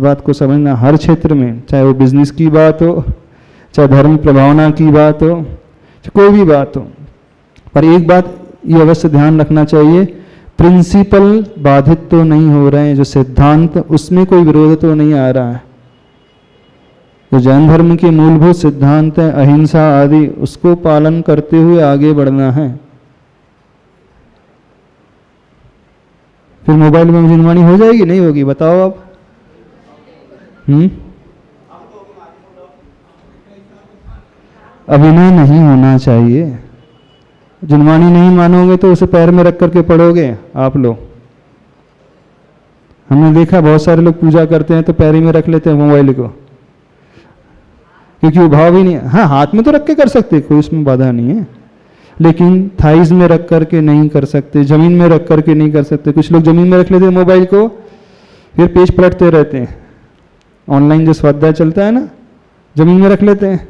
बात को समझना, हर क्षेत्र में, चाहे वो बिजनेस की बात हो, चाहे धर्म प्रभावना की बात हो, चाहे कोई भी बात हो, पर एक बात ये अवश्य ध्यान रखना चाहिए, प्रिंसिपल बाधित तो नहीं हो रहे हैं, जो सिद्धांत उसमें कोई विरोध तो नहीं आ रहा है। जो जैन धर्म के मूलभूत सिद्धांत है अहिंसा आदि, उसको पालन करते हुए आगे बढ़ना है। फिर मोबाइल में जिनवानी हो जाएगी, नहीं होगी? बताओ आप। अभिनय नहीं होना चाहिए। जिनवानी नहीं मानोगे तो उसे पैर में रख करके पढ़ोगे आप लोग। हमने देखा बहुत सारे लोग पूजा करते हैं तो पैर में रख लेते हैं मोबाइल को, क्योंकि वो भाव ही नहीं है। हाँ, हाथ में तो रख के कर सकते, कोई उसमें बाधा नहीं है, लेकिन थाइज में रख करके नहीं कर सकते, जमीन में रख करके नहीं कर सकते। कुछ लोग जमीन में रख लेते हैं मोबाइल को, फिर पेज पलटते रहते हैं। ऑनलाइन जो स्वाध्याय चलता है ना, जमीन में रख लेते हैं।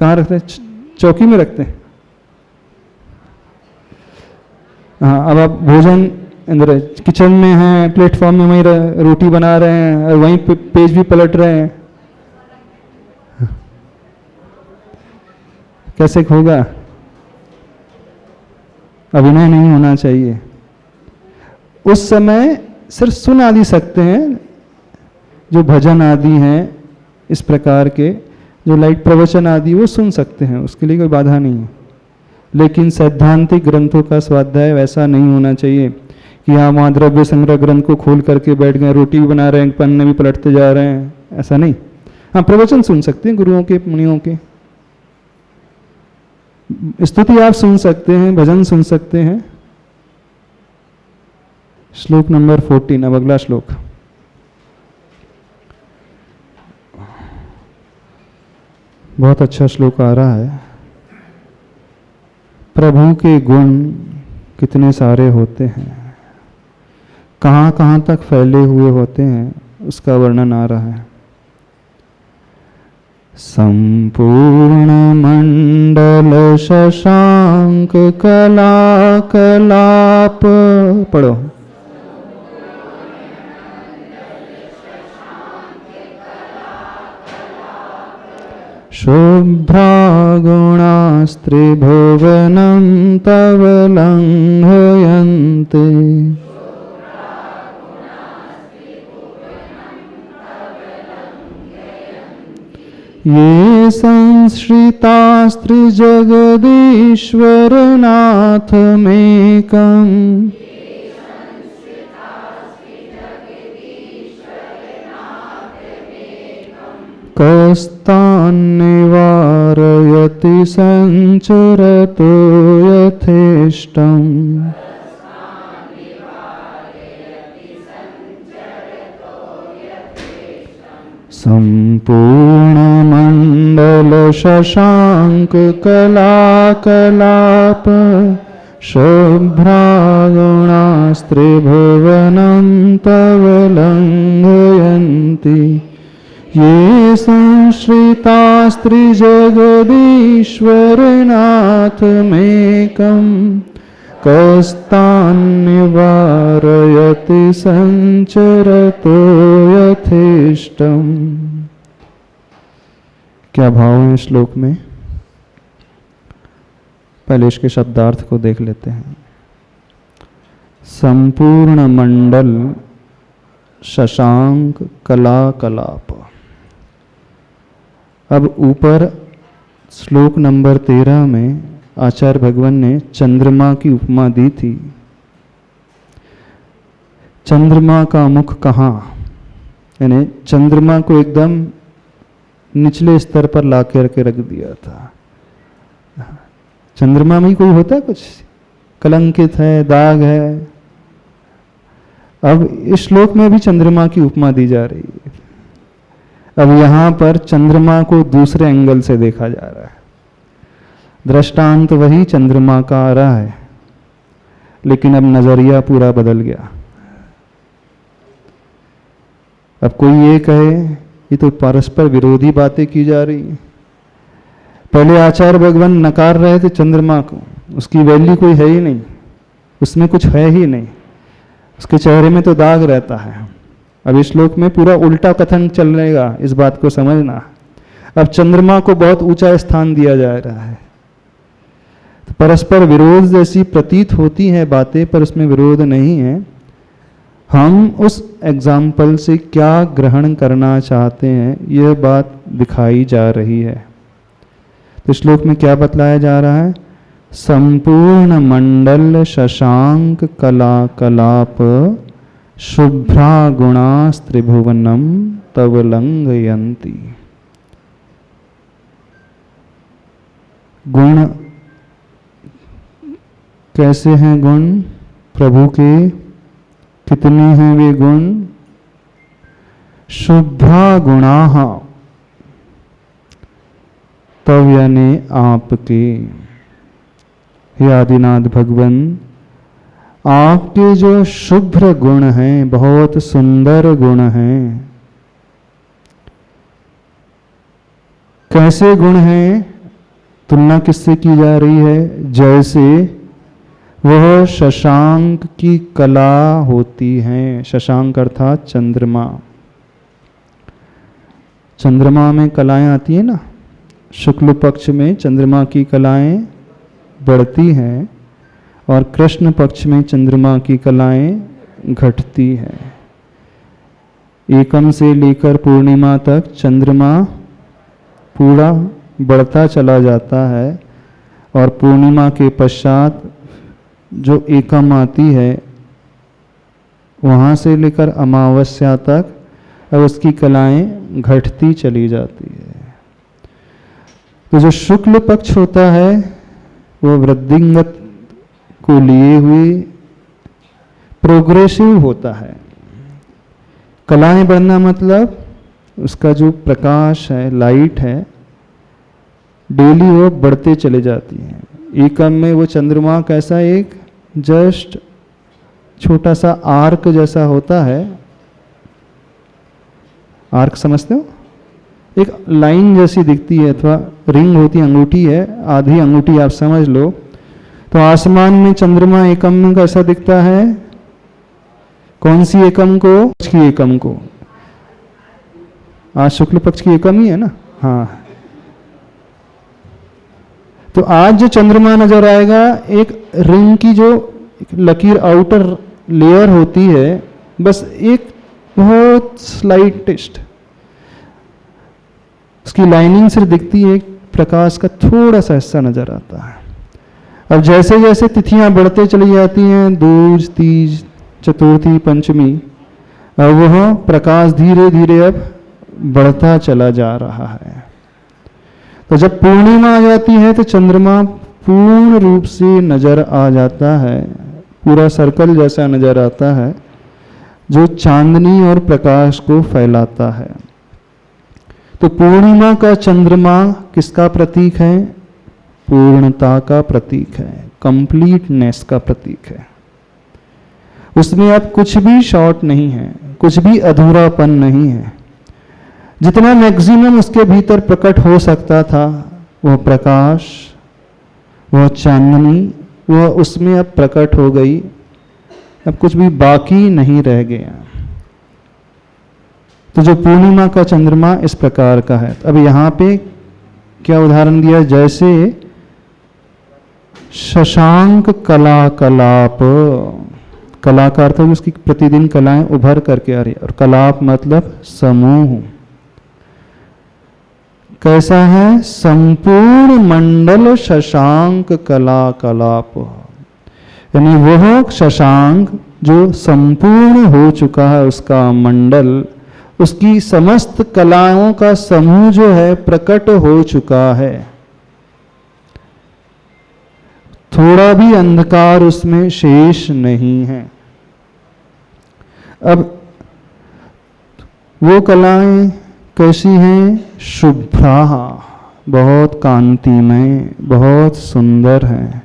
कहाँ रखते हैं? चौकी में रखते हैं। हाँ, अब आप भोजन अंदर किचन में हैं, प्लेटफॉर्म में वहीं रोटी बना रहे हैं और वहीं पेज भी पलट रहे हैं, कैसे होगा? अभिनय नहीं होना चाहिए। उस समय सिर्फ सुन आदि सकते हैं, जो भजन आदि हैं इस प्रकार के, जो लाइट प्रवचन आदि वो सुन सकते हैं, उसके लिए कोई बाधा नहीं है। लेकिन सैद्धांतिक ग्रंथों का स्वाध्याय वैसा नहीं होना चाहिए कि हाँ वहाँ द्रव्य संग्रह ग्रंथ को खोल करके बैठ गए, रोटी भी बना रहे हैं, पन्ने भी पलटते जा रहे हैं, ऐसा नहीं। हाँ, प्रवचन सुन सकते हैं गुरुओं के, मुनियों के, स्तुति आप सुन सकते हैं, भजन सुन सकते हैं। श्लोक नंबर 14, अब अगला श्लोक। बहुत अच्छा श्लोक आ रहा है। प्रभु के गुण कितने सारे होते हैं, कहाँ कहाँ तक फैले हुए होते हैं, उसका वर्णन आ रहा है। संपूर्ण मंडल शशांक कला कलाप, पढ़ो। शुभ्रागुणास्त्रिभुवनं तव लंघयन्ते, ये संश्रितास्त्रिजगदीश्वरनाथमेकम्, कस्तान्निवारयति संचरतो यथेष्टम्। संपूर्णमण्डल शशांक कलाकलाप, शुभ्रागुणास्त्रिभुवनं तव लंघयन्ति, ये संश्रितास्त्रिजगदीश्वरनाथमेकम्, कस्तान्निवारयति संचरतो यथेष्टम्। क्या भाव है श्लोक में? पहले इसके शब्दार्थ को देख लेते हैं। संपूर्ण मंडल शशांक कला कलाप। अब ऊपर श्लोक नंबर 13 में आचार्य भगवान ने चंद्रमा की उपमा दी थी। चंद्रमा का मुख कहाँ, यानी चंद्रमा को एकदम निचले स्तर पर ला के रख दिया था। चंद्रमा में ही कोई होता है कुछ, कलंकित है, दाग है। अब इस श्लोक में भी चंद्रमा की उपमा दी जा रही है। अब यहाँ पर चंद्रमा को दूसरे एंगल से देखा जा रहा है। दृष्टांत वही चंद्रमा का आ रहा है, लेकिन अब नजरिया पूरा बदल गया। अब कोई ये कहे ये तो परस्पर विरोधी बातें की जा रही हैं। पहले आचार्य भगवान नकार रहे थे चंद्रमा को, उसकी वैल्यू कोई है ही नहीं, उसमें कुछ है ही नहीं, उसके चेहरे में तो दाग रहता है। अब इस श्लोक में पूरा उल्टा कथन चल रहेगा, इस बात को समझना। अब चंद्रमा को बहुत ऊंचा स्थान दिया जा रहा है, तो परस्पर विरोध जैसी प्रतीत होती है बातें, पर उसमें विरोध नहीं है। हम उस एग्जाम्पल से क्या ग्रहण करना चाहते हैं, यह बात दिखाई जा रही है। तो श्लोक में क्या बतलाया जा रहा है? संपूर्ण मंडल शशांक कला कलाप शुभ्रा गुणास्त्रिभुवनम तव लंघयन्ति। गुण कैसे हैं? गुण प्रभु के कितने हैं वे गुण? शुभ्रा गुणाः, तव यानी आपके, हे आदिनाथ भगवन, आपके जो शुभ्र गुण हैं, बहुत सुंदर गुण हैं। कैसे गुण हैं? तुलना किससे की जा रही है? जैसे वह शशांक की कला होती है। शशांक अर्थात चंद्रमा। चंद्रमा में कलाएं आती है ना, शुक्ल पक्ष में चंद्रमा की कलाएं बढ़ती हैं और कृष्ण पक्ष में चंद्रमा की कलाएं घटती हैं। एकम से लेकर पूर्णिमा तक चंद्रमा पूरा बढ़ता चला जाता है और पूर्णिमा के पश्चात जो एकम आती है वहाँ से लेकर अमावस्या तक अब उसकी कलाएं घटती चली जाती है। तो जो शुक्ल पक्ष होता है वो वृद्धिंगत को लिए हुए प्रोग्रेसिव होता है। कलाएं बढ़ना मतलब उसका जो प्रकाश है, लाइट है, डेली वो बढ़ते चले जाती हैं। एकम में वो चंद्रमा कैसा एक जस्ट छोटा सा आर्क जैसा होता है। आर्क समझते हो? एक लाइन जैसी दिखती है, अथवा रिंग होती है, अंगूठी है, आधी अंगूठी आप समझ लो। तो आसमान में चंद्रमा एकम में कैसा दिखता है? कौन सी एकम को? पक्ष की एकम को। आज शुक्ल पक्ष की एकम ही है ना। हाँ, तो आज जो चंद्रमा नजर आएगा, एक रिंग की जो लकीर आउटर लेयर होती है, बस एक बहुत स्लाइटेस्ट उसकी लाइनिंग सिर्फ दिखती है, प्रकाश का थोड़ा सा हिस्सा नजर आता है। अब जैसे जैसे तिथियां बढ़ते चली जाती हैं, दूज, तीज, चतुर्थी, पंचमी, अब वह प्रकाश धीरे धीरे अब बढ़ता चला जा रहा है। तो जब पूर्णिमा आ जाती है तो चंद्रमा पूर्ण रूप से नजर आ जाता है, पूरा सर्कल जैसा नजर आता है, जो चांदनी और प्रकाश को फैलाता है। तो पूर्णिमा का चंद्रमा किसका प्रतीक है? पूर्णता का प्रतीक है, कंप्लीटनेस का प्रतीक है। उसमें अब कुछ भी शॉर्ट नहीं है, कुछ भी अधूरापन नहीं है। जितना मैक्सिमम उसके भीतर प्रकट हो सकता था, वह प्रकाश, वह चांदनी, वह उसमें अब प्रकट हो गई। अब कुछ भी बाकी नहीं रह गया। तो जो पूर्णिमा का चंद्रमा इस प्रकार का है। अब यहाँ पे क्या उदाहरण दिया? जैसे शशांक कला कलाप। कला का अर्थ है उसकी प्रतिदिन कलाएं उभर करके आ रही है, और कलाप मतलब समूह। कैसा है? संपूर्ण मंडल शशांक कला कलाप, यानी वह शशांक जो संपूर्ण हो चुका है, उसका मंडल, उसकी समस्त कलाओं का समूह जो है प्रकट हो चुका है। थोड़ा भी अंधकार उसमें शेष नहीं है। अब वो कलाएं कैसी हैं? शुभ्रा, बहुत कांतिमय, बहुत सुंदर है।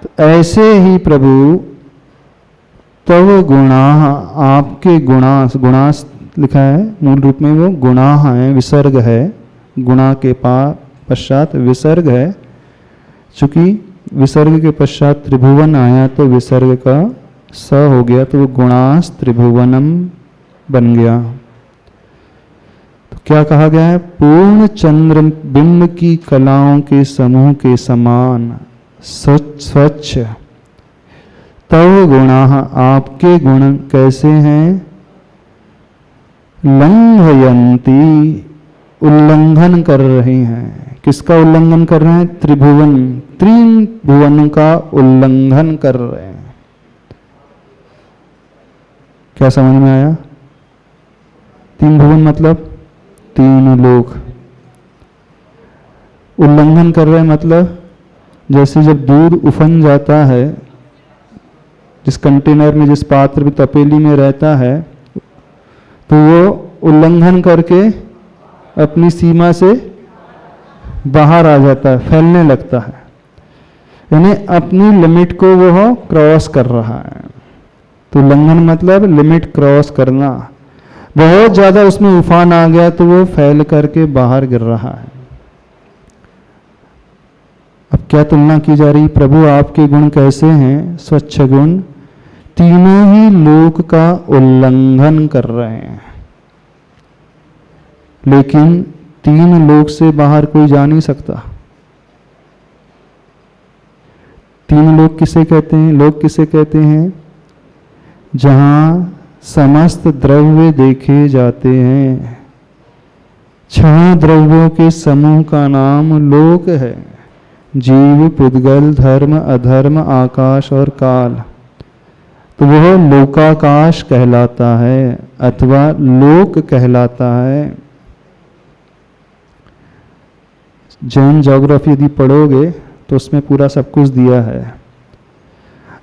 तो ऐसे ही प्रभु तव गुणा, आपके गुणास, गुणास लिखा है मूल रूप में, वो गुणा है, विसर्ग है, गुणा के पश्चात विसर्ग है। चूंकि विसर्ग के पश्चात त्रिभुवन आया तो विसर्ग का स हो गया तो वो गुणास त्रिभुवनम बन गया। तो क्या कहा गया है? पूर्ण चंद्र बिंब की कलाओं के समूह के समान स्वच्छ तव गुणा, आपके गुण कैसे हैं? लंघयंती, उल्लंघन कर रहे हैं। किसका उल्लंघन कर रहे हैं? त्रिभुवन, तीन भुवन का उल्लंघन कर रहे हैं। क्या समझ में आया? तीन भुवन मतलब तीन लोक। उल्लंघन कर रहे हैं मतलब जैसे जब दूध उफन जाता है, जिस कंटेनर में, जिस पात्र में, तपेली में रहता है, तो वो उल्लंघन करके अपनी सीमा से बाहर आ जाता है, फैलने लगता है, यानी अपनी लिमिट को वो क्रॉस कर रहा है। तो उल्लंघन मतलब लिमिट क्रॉस करना। बहुत ज्यादा उसमें उफान आ गया तो वो फैल करके बाहर गिर रहा है। अब क्या तुलना की जा रही? प्रभु आपके गुण कैसे हैं? स्वच्छ गुण, तीनों ही लोक का उल्लंघन कर रहे हैं। लेकिन तीन लोक से बाहर कोई जा नहीं सकता। तीन लोक किसे कहते हैं? लोक किसे कहते हैं? जहां समस्त द्रव्य देखे जाते हैं। 6 द्रव्यों के समूह का नाम लोक है। जीव, पुद्गल, धर्म, अधर्म, आकाश और काल। तो वह लोकाकाश कहलाता है अथवा लोक कहलाता है। जैन ज्योग्राफी यदि पढ़ोगे तो उसमें पूरा सब कुछ दिया है।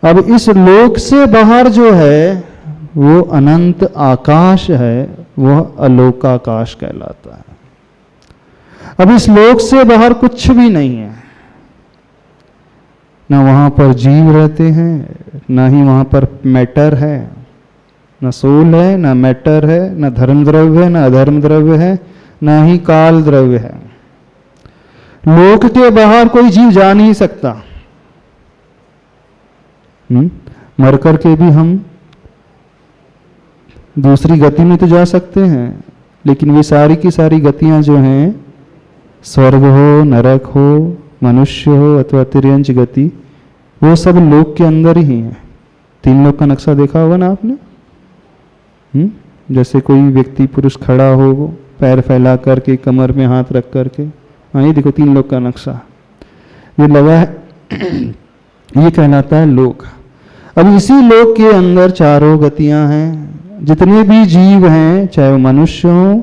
अब इस लोक से बाहर जो है वो अनंत आकाश है, वह अलोकाकाश कहलाता है। अब इस लोक से बाहर कुछ भी नहीं है, ना वहां पर जीव रहते हैं, ना ही वहां पर मैटर है, ना सोल है, ना मैटर है, ना धर्म द्रव्य है, ना अधर्म द्रव्य है, ना ही काल द्रव्य है। लोक के बाहर कोई जीव जा नहीं सकता। मर करके भी हम दूसरी गति में तो जा सकते हैं, लेकिन वे सारी की सारी गतियां जो हैं, स्वर्ग हो, नरक हो, मनुष्य हो अथवा तिर्यंच गति, वो सब लोक के अंदर ही है। 3 लोक का नक्शा देखा होगा ना आपने? जैसे कोई व्यक्ति पुरुष खड़ा हो, वो पैर फैला करके, कमर में हाथ रख करके, हाँ ये देखो 3 लोक का नक्शा ये लगा है। ये कहलाता है लोक। अब इसी लोक के अंदर चारों गतियां हैं। जितने भी जीव हैं, चाहे वो मनुष्य हो,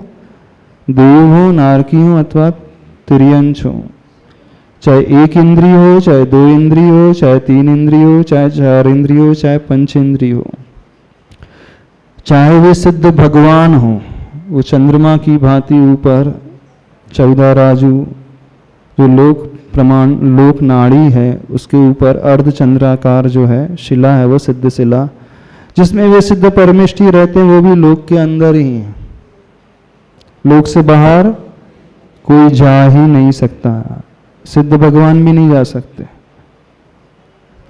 देव हो, नारकी हो अथवा तिर्यंच हो, चाहे 1 इंद्रिय हो, चाहे 2 इंद्रिय हो, चाहे 3 इंद्रिय हो, चाहे 4 इंद्रिय हो, चाहे 5 इंद्रिय हो, चाहे वे सिद्ध भगवान हो, वो चंद्रमा की भांति ऊपर 14 राजू, जो लोक प्रमाण लोक नाड़ी है, उसके ऊपर अर्धचंद्राकार जो है शिला है, वो सिद्ध शिला, जिसमें वे सिद्ध परमेष्ठी रहते हैं, वो भी लोक के अंदर ही हैं। लोक से बाहर कोई जा ही नहीं सकता। सिद्ध भगवान भी नहीं जा सकते।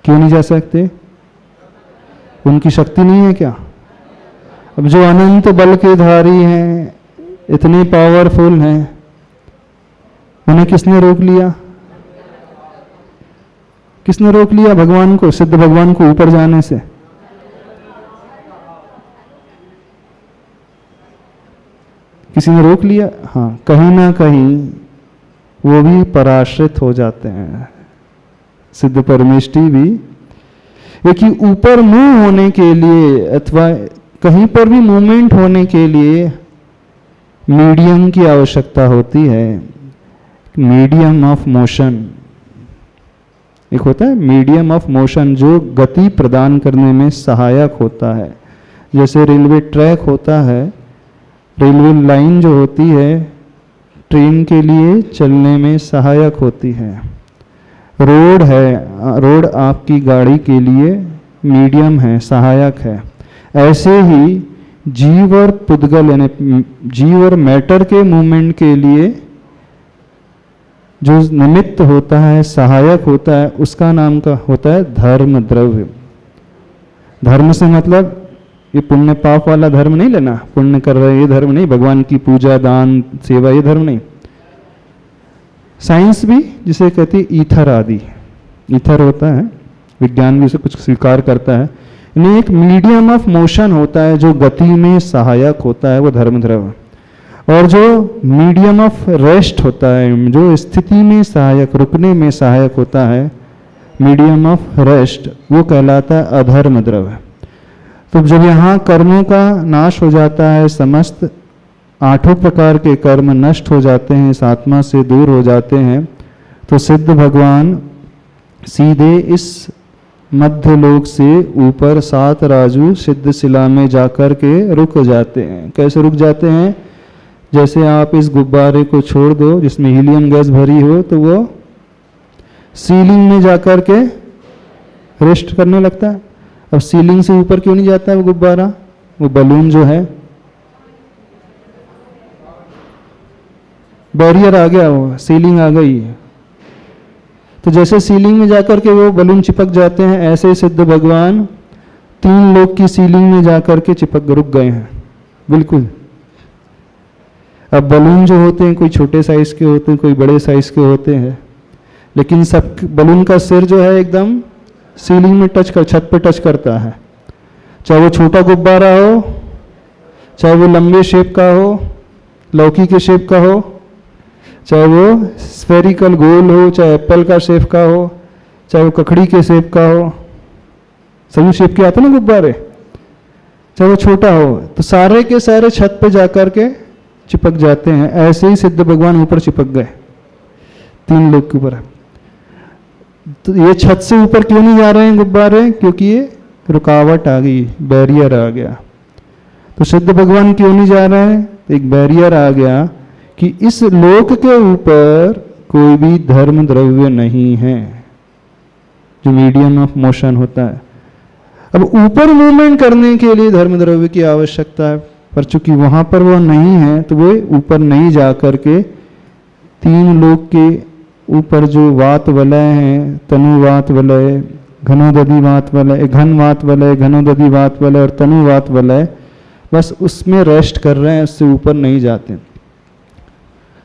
क्यों नहीं जा सकते? उनकी शक्ति नहीं है क्या? अब जो अनंत बल के धारी हैं, इतने पावरफुल हैं, उन्हें किसने रोक लिया? किसने रोक लिया भगवान को, सिद्ध भगवान को ऊपर जाने से? किसी ने रोक लिया? हाँ, कहीं ना कहीं वो भी पराश्रित हो जाते हैं, सिद्ध परमेष्ठी भी। क्योंकि ऊपर मूव होने के लिए अथवा कहीं पर भी मूवमेंट होने के लिए मीडियम की आवश्यकता होती है। मीडियम ऑफ मोशन, एक होता है मीडियम ऑफ मोशन, जो गति प्रदान करने में सहायक होता है। जैसे रेलवे ट्रैक होता है, रेलवे लाइन जो होती है ट्रेन के लिए चलने में सहायक होती है। रोड है, रोड आपकी गाड़ी के लिए मीडियम है, सहायक है। ऐसे ही जीव और पुद्गल यानी जीव और मैटर के मूवमेंट के लिए जो निमित्त होता है, सहायक होता है, उसका नाम का होता है धर्म द्रव्य। धर्म से मतलब ये पुण्य पाप वाला धर्म नहीं लेना, पुण्य कर रहे ये धर्म नहीं, भगवान की पूजा दान सेवा ये धर्म नहीं। साइंस भी जिसे कहती है ईथर आदि, ईथर होता है, विज्ञान भी उसे कुछ स्वीकार करता है, इन्हें एक मीडियम ऑफ मोशन होता है जो गति में सहायक होता है, वो धर्म द्रव्य। और जो मीडियम ऑफ रेस्ट होता है, जो स्थिति में सहायक, रुकने में सहायक होता है, मीडियम ऑफ रेस्ट, वो कहलाता है अधर्म द्रव्य। तो जब यहाँ कर्मों का नाश हो जाता है, समस्त 8 प्रकार के कर्म नष्ट हो जाते हैं, इस आत्मा से दूर हो जाते हैं, तो सिद्ध भगवान सीधे इस मध्य लोक से ऊपर 7 राजू सिद्ध शिला में जाकर के रुक जाते हैं। कैसे रुक जाते हैं? जैसे आप इस गुब्बारे को छोड़ दो जिसमें हीलियम गैस भरी हो, तो वो सीलिंग में जाकर के रेस्ट करने लगता है। अब सीलिंग से ऊपर क्यों नहीं जाता है वो गुब्बारा? वो बलून जो है, बैरियर आ गया, वो सीलिंग आ गई। तो जैसे सीलिंग में जाकर के वो बलून चिपक जाते हैं, ऐसे ही सिद्ध भगवान 3 लोक की सीलिंग में जाकर के चिपक रुक गए हैं बिल्कुल। अब बलून जो होते हैं, कोई छोटे साइज के होते हैं, कोई बड़े साइज के होते हैं, लेकिन सब बलून का सिर जो है एकदम सीलिंग में टच कर, छत पे टच करता है। चाहे वो छोटा गुब्बारा हो, चाहे वो लंबे शेप का हो, लौकी के शेप का हो, चाहे वो स्फेरिकल गोल हो, चाहे एप्पल का शेप का हो, चाहे वो ककड़ी के शेप का हो, सभी शेप के आते ना गुब्बारे, चाहे वो छोटा हो, तो सारे के सारे छत पे जाकर के चिपक जाते हैं। ऐसे ही सिद्ध भगवान ऊपर चिपक गए 3 लोक के ऊपर। तो ये छत से ऊपर क्यों नहीं जा रहे हैं गुब्बारे? क्योंकि ये रुकावट आ गई, बैरियर आ गया। तो सिद्ध भगवान क्यों नहीं जा रहे हैं? तो एक बैरियर आ गया कि इस लोक के ऊपर कोई भी धर्म द्रव्य नहीं है, जो मीडियम ऑफ मोशन होता है। अब ऊपर मूवमेंट करने के लिए धर्म द्रव्य की आवश्यकता है, पर चूंकि वहां पर वो नहीं है, तो वो ऊपर नहीं जा करके 3 लोक के ऊपर जो वात वलय हैं, तनुवात वलय, घनोदधि वात वलय, घन वात वलय, घनोदधि वात वलय और तनुवात वलय, बस उसमें रेस्ट कर रहे हैं, उससे ऊपर नहीं जाते।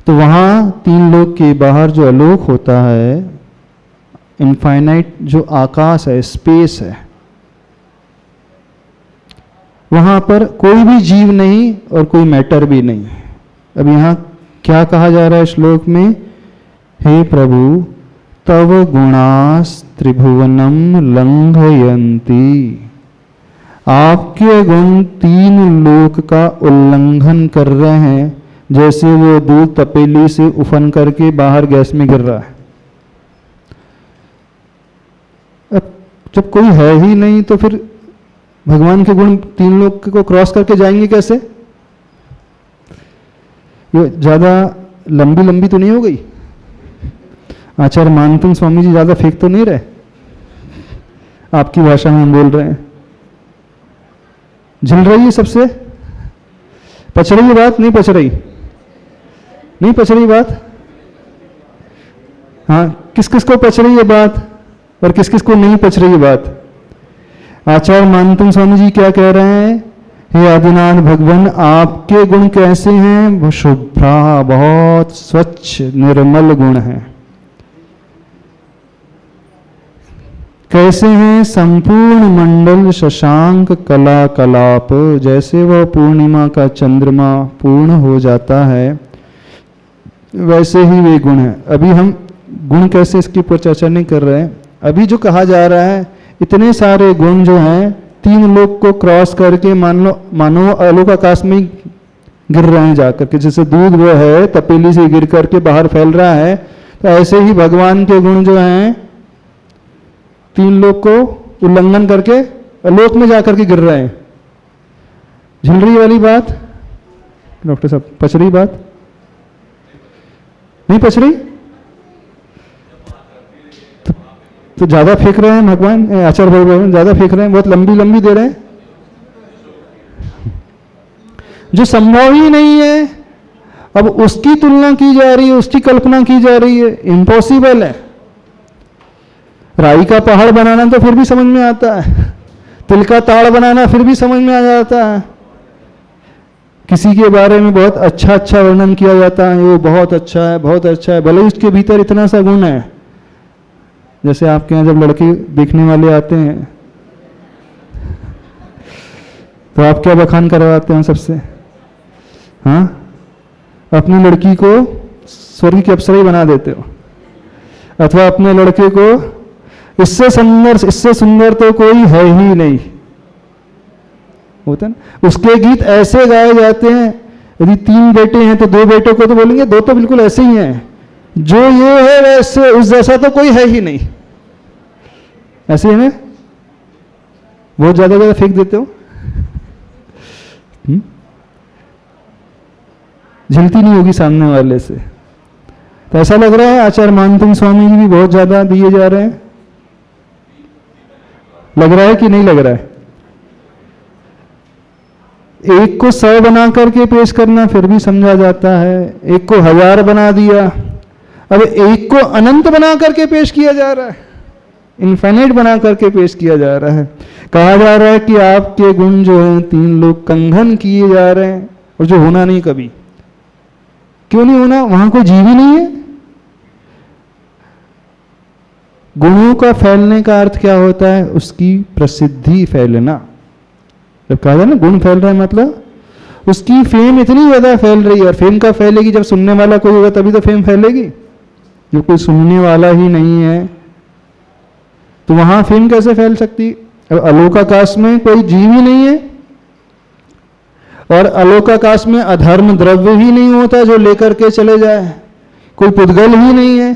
तो वहाँ 3 लोक के बाहर जो आलोक होता है, इनफाइनाइट जो आकाश है, स्पेस है, वहाँ पर कोई भी जीव नहीं और कोई मैटर भी नहीं। अब यहाँ क्या कहा जा रहा है श्लोक में? हे प्रभु, तव गुणास त्रिभुवनम लंघयन्ति, आपके गुण 3 लोक का उल्लंघन कर रहे हैं, जैसे वो दूध तपेली से उफन करके बाहर गैस में गिर रहा है। अब जब कोई है ही नहीं, तो फिर भगवान के गुण 3 लोक को क्रॉस करके जाएंगे कैसे? ये ज्यादा लंबी लंबी तो नहीं हो गई? आचार्य मानसिंह स्वामी जी ज्यादा फेंक तो नहीं रहे? आपकी भाषा में हम बोल रहे हैं। झिल रही है सबसे? पच रही है बात? नहीं पच रही? नहीं पच रही बात? हाँ, किस किस को पच रही है बात और किस किस को नहीं पच रही है बात? आचार्य मानसिंह स्वामी जी क्या कह रहे हैं? हे आदिनाथ भगवान, आपके गुण कैसे हैं? वो शुभ्रा, बहुत स्वच्छ निर्मल गुण हैं। कैसे हैं? संपूर्ण मंडल शशांक कला कलाप, जैसे वह पूर्णिमा का चंद्रमा पूर्ण हो जाता है, वैसे ही वे गुण हैं। अभी हम गुण कैसे, इसकी ऊपर चर्चा नहीं कर रहे हैं। अभी जो कहा जा रहा है, इतने सारे गुण जो हैं 3 लोक को क्रॉस करके मानो आलोक आकाश में गिर रहे हैं जाकर के। जैसे दूध वो है तपेली से गिर करके बाहर फैल रहा है, तो ऐसे ही भगवान के गुण जो हैं 3 लोक को उल्लंघन करके आलोक में जाकर के गिर रहे हैं। झिल रही वाली बात डॉक्टर साहब? पच रही बात? नहीं पच रही? तो ज्यादा फेंक रहे हैं भगवान, आचार्य भगवान ज्यादा फेंक रहे हैं, बहुत लंबी लंबी दे रहे हैं, जो संभव ही नहीं है। अब उसकी तुलना की जा रही है, उसकी कल्पना की जा रही है, इम्पॉसिबल है। राई का पहाड़ बनाना तो फिर भी समझ में आता है, तिल का ताड़ बनाना फिर भी समझ में आ जाता है। किसी के बारे में बहुत अच्छा अच्छा वर्णन किया जाता है, वो बहुत अच्छा है, बहुत अच्छा है, भले उसके भीतर इतना सा गुण है। जैसे आपके यहाँ जब लड़के देखने वाले आते हैं तो आप क्या बखान करवाते हैं सबसे? हाँ, अपनी लड़की को स्वर्ग की अप्सरा ही बना देते हो, अथवा अपने लड़के को इससे सुंदर तो कोई है ही नहीं, होता ना। उसके गीत ऐसे गाए जाते हैं, यदि 3 बेटे हैं तो 2 बेटों को तो बोलेंगे 2 तो बिल्कुल ऐसे ही हैं, जो ये है वैसे उस जैसा तो कोई है ही नहीं। ऐसे ही ना, बहुत ज्यादा फेंक देते हो, झिलती नहीं होगी सामने वाले से। तो ऐसा लग रहा है आचार्य मानसिंह स्वामी जी भी बहुत ज्यादा दिए जा रहे हैं, लग रहा है कि नहीं लग रहा है? एक को 100 बना करके पेश करना फिर भी समझा जाता है, एक को 1000 बना दिया, अब एक को अनंत बना करके पेश किया जा रहा है, इनफाइनाइट बना करके पेश किया जा रहा है। कहा जा रहा है कि आपके गुण जो हैं 3 लोग कंघन किए जा रहे हैं, और जो होना नहीं कभी। क्यों नहीं होना? वहां कोई जीव ही नहीं है। गुणों का फैलने का अर्थ क्या होता है? उसकी प्रसिद्धि फैलना। जब कहा जाए ना गुण फैल रहा है, मतलब उसकी फेम इतनी ज्यादा फैल रही है। और फेम का फैलेगी जब सुनने वाला कोई होगा, तभी तो फेम फैलेगी। जो कोई सुनने वाला ही नहीं है तो वहां फेम कैसे फैल सकती? अब अलोकाकाश में कोई जीव ही नहीं है, और अलोकाकाश में अधर्म द्रव्य ही नहीं होता जो लेकर के चले जाए, कोई पुद्गल ही नहीं है,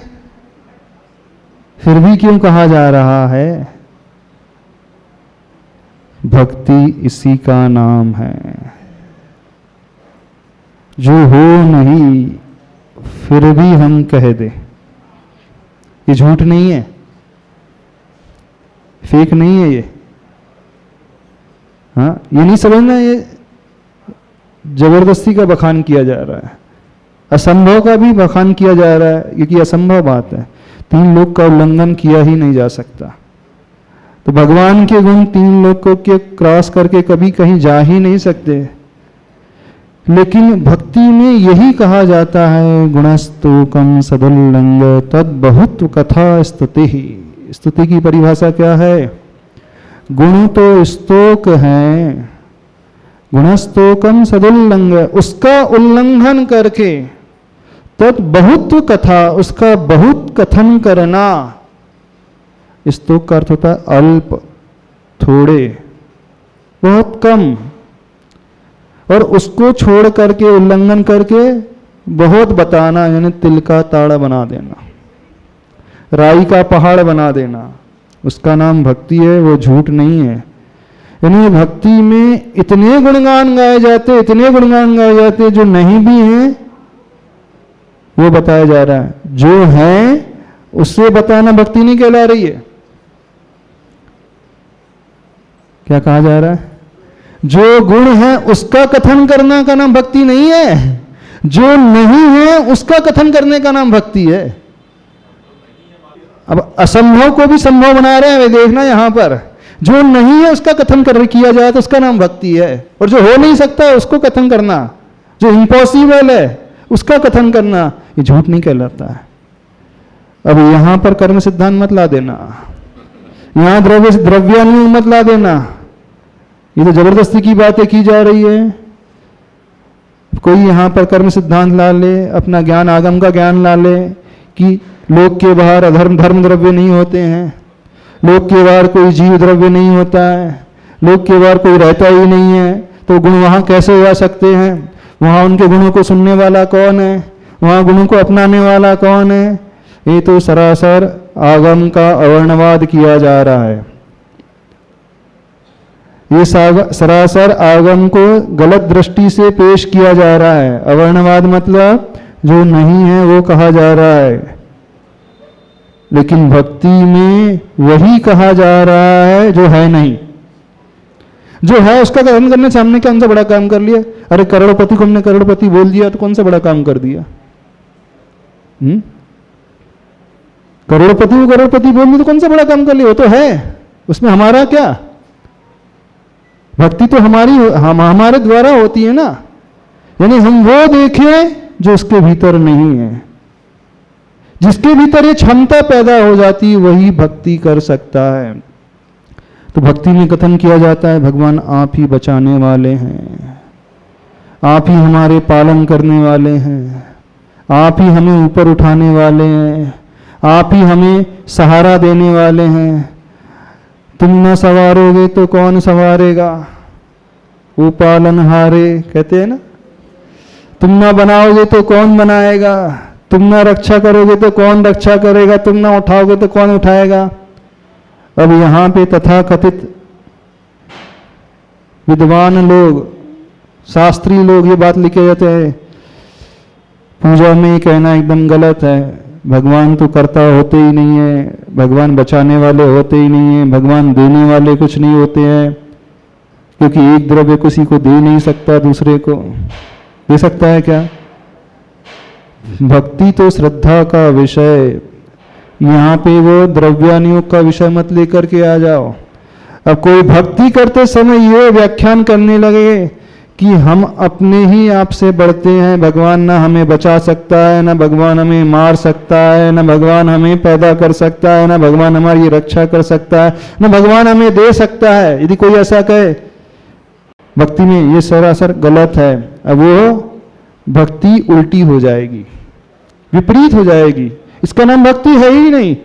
फिर भी क्यों कहा जा रहा है? भक्ति इसी का नाम है। जो हो नहीं फिर भी हम कह दे, ये झूठ नहीं है, फेक नहीं है ये। हाँ, ये नहीं समझना ये जबरदस्ती का बखान किया जा रहा है, असंभव का भी बखान किया जा रहा है, क्योंकि असंभव बात है। 3 लोक का उल्लंघन किया ही नहीं जा सकता। तो भगवान के गुण 3 लोकों के क्रॉस करके कभी कहीं जा ही नहीं सकते। लेकिन भक्ति में यही कहा जाता है, गुणस्तोकम सदुल्लंघ तद बहुत कथा स्तुति। स्तुति की परिभाषा क्या है? गुण तो स्तोक है, गुणस्तोकम सदुल्लंघ, उसका उल्लंघन करके, तद बहुत कथा, उसका बहुत कथन करना। स्तोक का अर्थ होता है अल्प, थोड़े, बहुत कम, और उसको छोड़ करके उल्लंघन करके बहुत बताना, यानी तिल का ताड़ा बना देना, राई का पहाड़ बना देना, उसका नाम भक्ति है, वो झूठ नहीं है। यानी भक्ति में इतने गुणगान गाए जाते, इतने गुणगान गाए जाते, जो नहीं भी हैं वो बताया जा रहा है, जो है उससे बताना भक्ति नहीं कहला रही है। क्या कहा जा रहा है? जो गुण है उसका कथन करना का नाम भक्ति नहीं है, जो नहीं है उसका कथन करने का नाम भक्ति है। अब असंभव को भी संभव बना रहे हैं, देखना यहां पर, जो नहीं है उसका कथन किया जाए तो उसका नाम भक्ति है, और जो हो नहीं सकता है उसको कथन करना, जो इम्पॉसिबल है उसका कथन करना, ये झूठ नहीं कहलाता है। अब यहां पर कर्म सिद्धांत मत ला देना, यहां द्रव्यानुयोग मत ला देना, ये तो जबरदस्ती की बातें की जा रही है। कोई यहां पर कर्म सिद्धांत ला ले, अपना ज्ञान आगम का ज्ञान ला ले कि लोक के बाहर अधर्म धर्म द्रव्य नहीं होते हैं, लोक के बाहर कोई जीव द्रव्य नहीं होता है, लोक के बाहर कोई रहता ही नहीं है, तो गुण वहां कैसे जा सकते हैं? वहां उनके गुणों को सुनने वाला कौन है? वहां गुणों को अपनाने वाला कौन है? ये तो सरासर आगम का अवर्णवाद किया जा रहा है। ये सरासर आगम को गलत दृष्टि से पेश किया जा रहा है। अवर्णवाद मतलब जो नहीं है वो कहा जा रहा है, लेकिन भक्ति में वही कहा जा रहा है जो है नहीं। जो है उसका कथन करने से हमने कौन सा बड़ा काम कर लिया? अरे करोड़पति को हमने करोड़पति बोल दिया तो कौन सा बड़ा काम कर दिया? करोड़पति को करोड़पति बोल दिया तो कौन सा बड़ा काम कर लिया? वो तो है, उसमें हमारा क्या? भक्ति तो हमारे द्वारा होती है ना, यानी हम वो देखें जो उसके भीतर नहीं है। जिसके भीतर ये क्षमता पैदा हो जाती है वही भक्ति कर सकता है। तो भक्ति में कथन किया जाता है, भगवान आप ही बचाने वाले हैं, आप ही हमारे पालन करने वाले हैं, आप ही हमें ऊपर उठाने वाले हैं, आप ही हमें सहारा देने वाले हैं। तुम न संवारोगे तो कौन संवारेगा, वो पालनहारे कहते हैं ना। तुम ना बनाओगे तो कौन बनाएगा, तुम ना रक्षा करोगे तो कौन रक्षा करेगा, तुम ना उठाओगे तो कौन उठाएगा। अब यहां पे तथाकथित विद्वान लोग, शास्त्री लोग ये बात लिखे जाते हैं, पूजा में कहना एकदम गलत है। भगवान तो कर्ता होते ही नहीं है, भगवान बचाने वाले होते ही नहीं है, भगवान देने वाले कुछ नहीं होते हैं, क्योंकि एक द्रव्य किसी को दे नहीं सकता, दूसरे को दे सकता है क्या। भक्ति तो श्रद्धा का विषय, यहाँ पे वो द्रव्यानुयोग का विषय मत लेकर के आ जाओ। अब कोई भक्ति करते समय ये व्याख्यान करने लगे कि हम अपने ही आप से बढ़ते हैं, भगवान ना हमें बचा सकता है, ना भगवान हमें मार सकता है, ना भगवान हमें पैदा कर सकता है, ना भगवान हमारी रक्षा कर सकता है, ना भगवान हमें दे सकता है, यदि कोई ऐसा कहे भक्ति में, ये सरासर गलत है। अब वो भक्ति उल्टी हो जाएगी, विपरीत हो जाएगी, इसका नाम भक्ति है ही नहीं।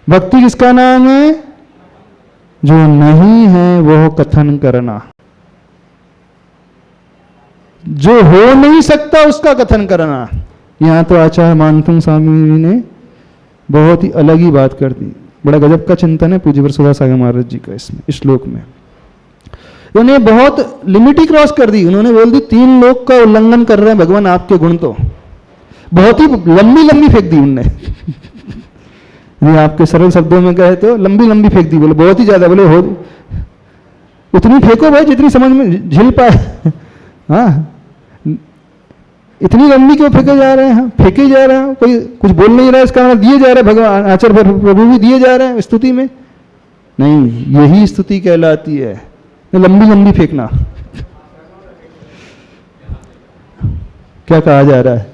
भक्ति किसका नाम है, जो नहीं है वो कथन करना, जो हो नहीं सकता उसका कथन करना। यहां तो आचार्य मानसिंह स्वामी जी ने बहुत ही अलग ही बात कर दी। बड़ा गजब का चिंतन है पूज्य वरसुधा सागर महाराज जी का इसमें, इस श्लोक में। उन्होंने बहुत लिमिट ही क्रॉस कर दी। उन्होंने बोल दी 3 लोक का उल्लंघन कर रहे हैं भगवान आपके गुण, तो बहुत ही लंबी लंबी फेंक दी उनने। ये आपके सरल शब्दों में कहे तो लंबी लंबी फेंक दी, बोले बहुत ही ज्यादा, बोले हो उतनी फेंको भाई जितनी समझ में झिल पाए। हाँ, इतनी लंबी क्यों फेंके जा रहे हैं, फेंके जा रहे हैं, कोई कुछ बोल नहीं रहा है, इसका दिए जा रहे हैं भगवान, आचार्य प्रभु भी दिए जा रहे हैं स्तुति में। नहीं, यही स्तुति कहलाती है, लंबी लंबी फेंकना। क्या कहा जा रहा है,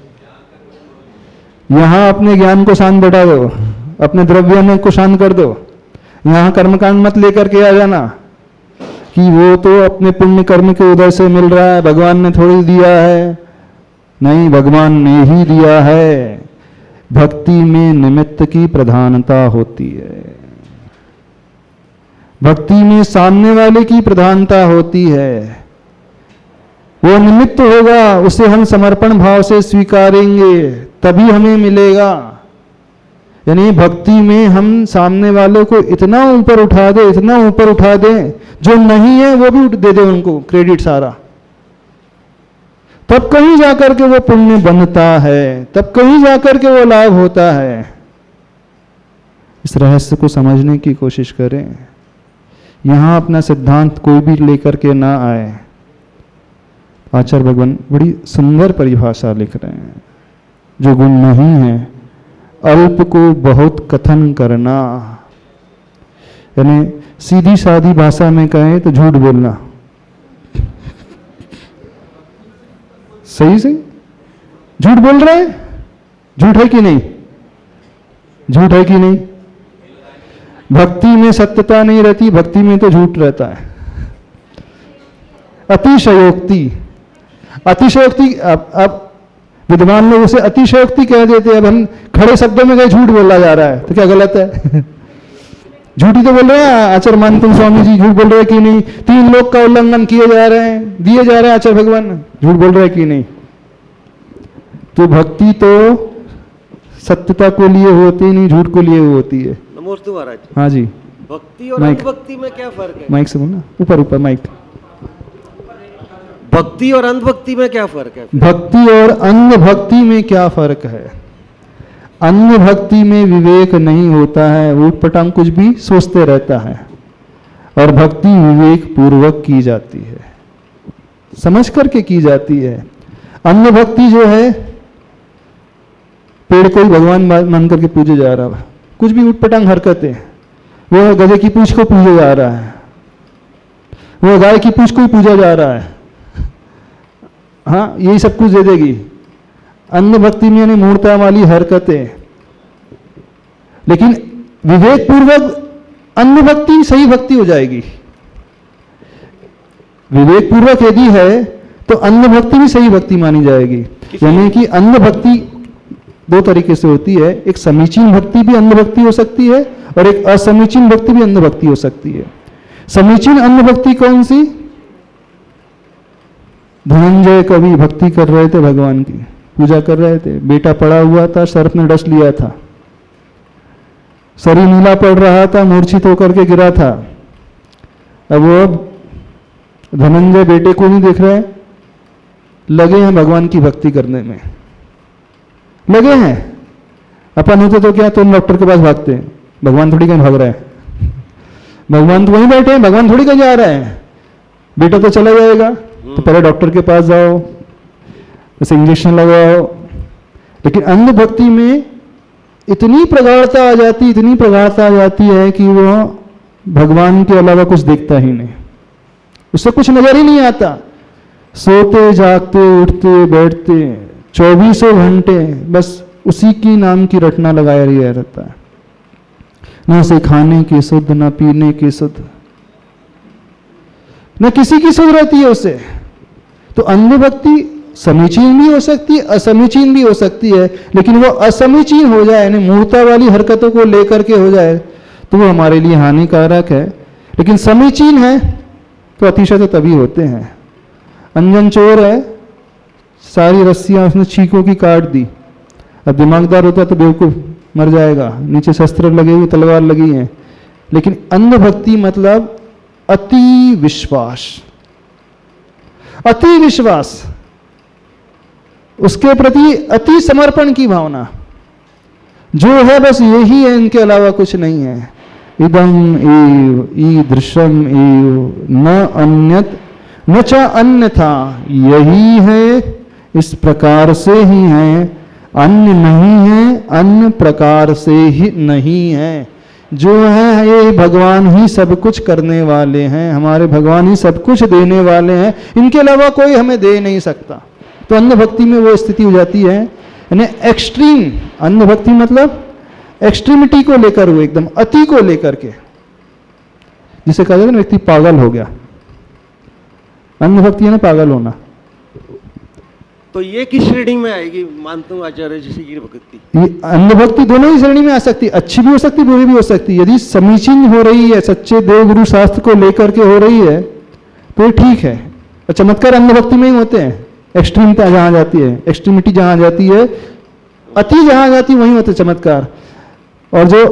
यहां अपने ज्ञान को शांत बैठा दो, अपने द्रव्य को शांत कर दो, यहां कर्मकांड मत लेकर के आ जाना कि वो तो अपने पुण्य कर्म के उदय से मिल रहा है, भगवान ने थोड़ी दिया है। नहीं, भगवान ने ही दिया है। भक्ति में निमित्त की प्रधानता होती है, भक्ति में सामने वाले की प्रधानता होती है। वो निमित्त होगा, उसे हम समर्पण भाव से स्वीकारेंगे तभी हमें मिलेगा। यानी भक्ति में हम सामने वाले को इतना ऊपर उठा दे, इतना ऊपर उठा दे, जो नहीं है वो भी दे दे उनको क्रेडिट सारा, तब कहीं जाकर के वो पुण्य बनता है, तब कहीं जाकर के वो लाभ होता है। इस रहस्य को समझने की कोशिश करें। यहां अपना सिद्धांत कोई भी लेकर के ना आए। आचार्य भगवान बड़ी सुंदर परिभाषा लिख रहे हैं, जो गुण नहीं है अल्प को बहुत कथन करना, यानी सीधी सादी भाषा में कहें तो झूठ बोलना। सही से झूठ बोल रहे हैं, झूठ है कि नहीं, झूठ है कि नहीं। भक्ति में सत्यता नहीं रहती, भक्ति में तो झूठ रहता है। अतिशयोक्ति, अतिशयोक्ति, अब विद्वान लोग उसे अतिशयोक्ति कह देते हैं। अब हम खड़े शब्दों में कहीं झूठ बोला जा रहा है तो क्या गलत है। झूठी तो बोल रहे हैं आचार्य मानसिंह स्वामी जी, झूठ बोल रहे हैं कि नहीं। 3 लोक का उल्लंघन किए जा रहे हैं, दिए जा रहे हैं आचार्य भगवान, झूठ बोल रहे हैं कि नहीं। तो भक्ति तो सत्यता को लिए होती नहीं, झूठ को लिए होती है। नमस्ते महाराज। हाँ जी, भक्ति और अंधभक्ति में क्या फर्क है? माइक से बोलना, ऊपर ऊपर माइक। भक्ति और अंधभक्ति में क्या फर्क है? भक्ति और अंधभक्ति में क्या फर्क है? अंधभक्ति में विवेक नहीं होता है, ऊटपटांग कुछ भी सोचते रहता है, और भक्ति विवेक पूर्वक की जाती है, समझ करके की जाती है। अंधभक्ति जो है, पेड़ को ही भगवान मान करके पूजे जा रहा है, कुछ भी ऊटपटांग हरकतें, वो गधे की पूंछ को पूजे जा रहा है, वो गाय की पूंछ को ही पूजा जा रहा है, हाँ यही सब कुछ दे देगी। अंध भक्ति में यानी मूर्ता वाली हरकतें। लेकिन विवेक पूर्वक अंध भक्ति सही भक्ति हो जाएगी। विवेक पूर्वक यदि है तो अंध भक्ति भी सही भक्ति मानी जाएगी। यानी कि अंध भक्ति दो तरीके से होती है, एक समीचीन भक्ति भी अंध भक्ति हो सकती है और एक असमीचीन भक्ति भी अंध भक्ति हो सकती है। समीचीन अंध भक्ति कौन सी? धनंजय कवि भक्ति कर रहे थे, भगवान की पूजा कर रहे थे, बेटा पड़ा हुआ था, सर्प ने डस लिया था, शरीर नीला पड़ रहा था, मूर्छित होकर के गिरा था। अब वो धनंजय बेटे को नहीं देख रहे, लगे हैं भगवान की भक्ति करने में, लगे हैं। अपन होते तो क्या, तुम डॉक्टर के पास भागते हैं, भगवान थोड़ी कहीं भाग रहे हैं, भगवान तो वहीं बैठे हैं, भगवान थोड़ी कहीं जा रहे हैं, बेटा तो चला जाएगा, तो पहले डॉक्टर के पास जाओ, उसे इंजेक्शन लगाओ। लेकिन अंध भक्ति में इतनी प्रगाढ़ता आ जाती, इतनी प्रगाढ़ता आ जाती है कि वो भगवान के अलावा कुछ देखता ही नहीं, उससे कुछ नजर ही नहीं आता। सोते जागते उठते बैठते 24 घंटे बस उसी की नाम की रटना लगाया रिया रहता है, न उसे खाने की सुध, न पीने की सुध, न किसी की सुध रहती है उसे। तो अंध भक्ति समीचीन भी हो सकती है, असमीचीन भी हो सकती है। लेकिन वो असमीचीन हो जाए, यानी मूर्ता वाली हरकतों को लेकर के हो जाए, तो वो हमारे लिए हानिकारक है। लेकिन समीचीन है तो अतिशय तो तभी होते हैं। अंजन चोर है, सारी रस्सियां उसने चीखों की काट दी, अब दिमागदार होता तो बेवकूफ मर जाएगा, नीचे शस्त्र लगे हुए, तलवार लगी है। लेकिन अंध भक्ति मतलब अति विश्वास, अति विश्वास, उसके प्रति अति समर्पण की भावना, जो है बस यही है, इनके अलावा कुछ नहीं है। इदम एव ईदृशम एव न अन्यत न च अन्यथा, यही है, इस प्रकार से ही है, अन्य नहीं है, अन्य प्रकार से ही नहीं है। जो है ये भगवान ही सब कुछ करने वाले हैं, हमारे भगवान ही सब कुछ देने वाले हैं, इनके अलावा कोई हमें दे नहीं सकता। तो अंध भक्ति में वो स्थिति हो जाती है, यानी एक्सट्रीम अंध भक्ति मतलब एक्सट्रीमिटी को लेकर हुए, एकदम अति को लेकर के, जिसे कहा जाता है ना व्यक्ति पागल हो गया। अंध भक्ति है ना पागल होना। तो ये किस श्रेणी में आएगी? मानता हूँ आचार्य जी की भक्ति, ये अंध भक्ति दोनों ही श्रेणी में आ सकती, अच्छी भी हो सकती, बुरी भी हो सकती। यदि समीचीन हो रही है, सच्चे देव गुरु शास्त्र को लेकर के हो रही है, तो ये ठीक है। और चमत्कार अंध भक्ति में ही होते हैं। एक्सट्रीमता जहां जाती है, एक्सट्रीमिटी जहां जाती है, अति जहां जाती है, वहीं होते चमत्कार। और जो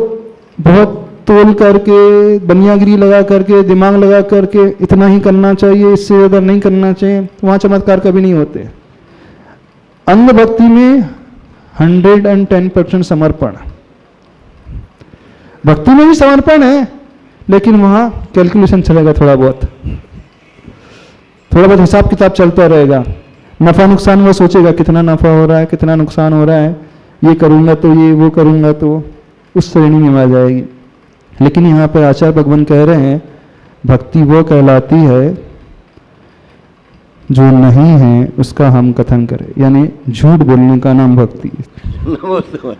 बहुत तोल करके, बनियागिरी लगा करके, दिमाग लगा करके, इतना ही करना चाहिए, इससे ज्यादा नहीं करना चाहिए, वहां चमत्कार कभी नहीं होते। अंध भक्ति में 110% समर्पण, भक्ति में भी समर्पण है, लेकिन वहां कैलकुलेशन चलेगा, थोड़ा बहुत हिसाब किताब चलता रहेगा। नफा नुकसान वो सोचेगा, कितना नफा हो रहा है, कितना नुकसान हो रहा है, ये करूंगा तो ये, वो करूंगा तो, उस श्रेणी में आ जाएगी। लेकिन यहाँ पर आचार्य भगवान कह रहे हैं, भक्ति वो कहलाती है जो नहीं है उसका हम कथन करें, यानी झूठ बोलने का नाम भक्ति।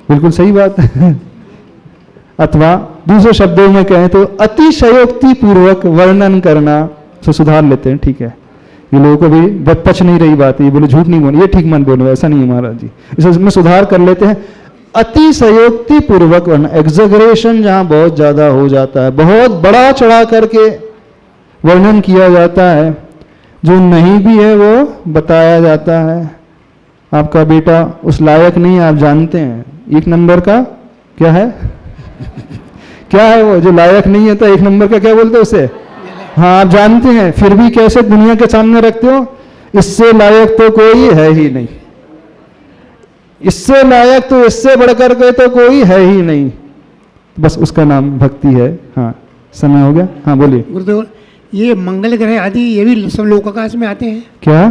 बिल्कुल सही बात है। अथवा दूसरे शब्दों में कहें तो अतिशयोक्ति पूर्वक वर्णन करना, तो सुधार लेते हैं, ठीक है, ये लोगों को भी पच नहीं रही बात है, ये बोले झूठ नहीं बोलो, ये ठीक मत बोलो, ऐसा नहीं है महाराज जी, इसमें सुधार कर लेते हैं। अतिशयोक्ति पूर्वक वर्णन, एग्जैगरेशन जहां बहुत ज्यादा हो जाता है, बहुत बड़ा चढ़ा करके वर्णन किया जाता है, जो नहीं भी है वो बताया जाता है। आपका बेटा उस लायक नहीं, आप जानते हैं, 1 नंबर का क्या है क्या है वो, जो लायक नहीं है, तो 1 नंबर का क्या बोलते हैं उसे, हाँ आप जानते हैं, फिर भी कैसे दुनिया के सामने रखते हो, इससे लायक तो कोई है ही नहीं, इससे लायक तो इससे बढ़कर के तो कोई है ही नहीं, बस उसका नाम भक्ति है। हाँ समय हो गया, हाँ बोलिए। गुरुदेव, ये मंगल ग्रह आदि ये भी सब लोकाकाश में आते हैं क्या?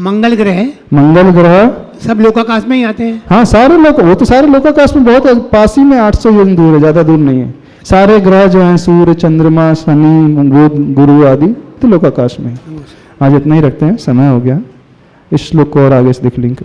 मंगल ग्रह सब लोकाकाश में ही आते हैं। हाँ सारे लोग, वो तो सारे लोकाकाश में बहुत पास ही में 800 योजन दूर है, ज्यादा दूर नहीं है। सारे ग्रह जो हैं, सूर्य, चंद्रमा, शनि, बुध, गुरु आदि त्रिलोकाकाश में। आज इतना ही रखते हैं, समय हो गया। इस श्लोक को और आगे से देख लिंक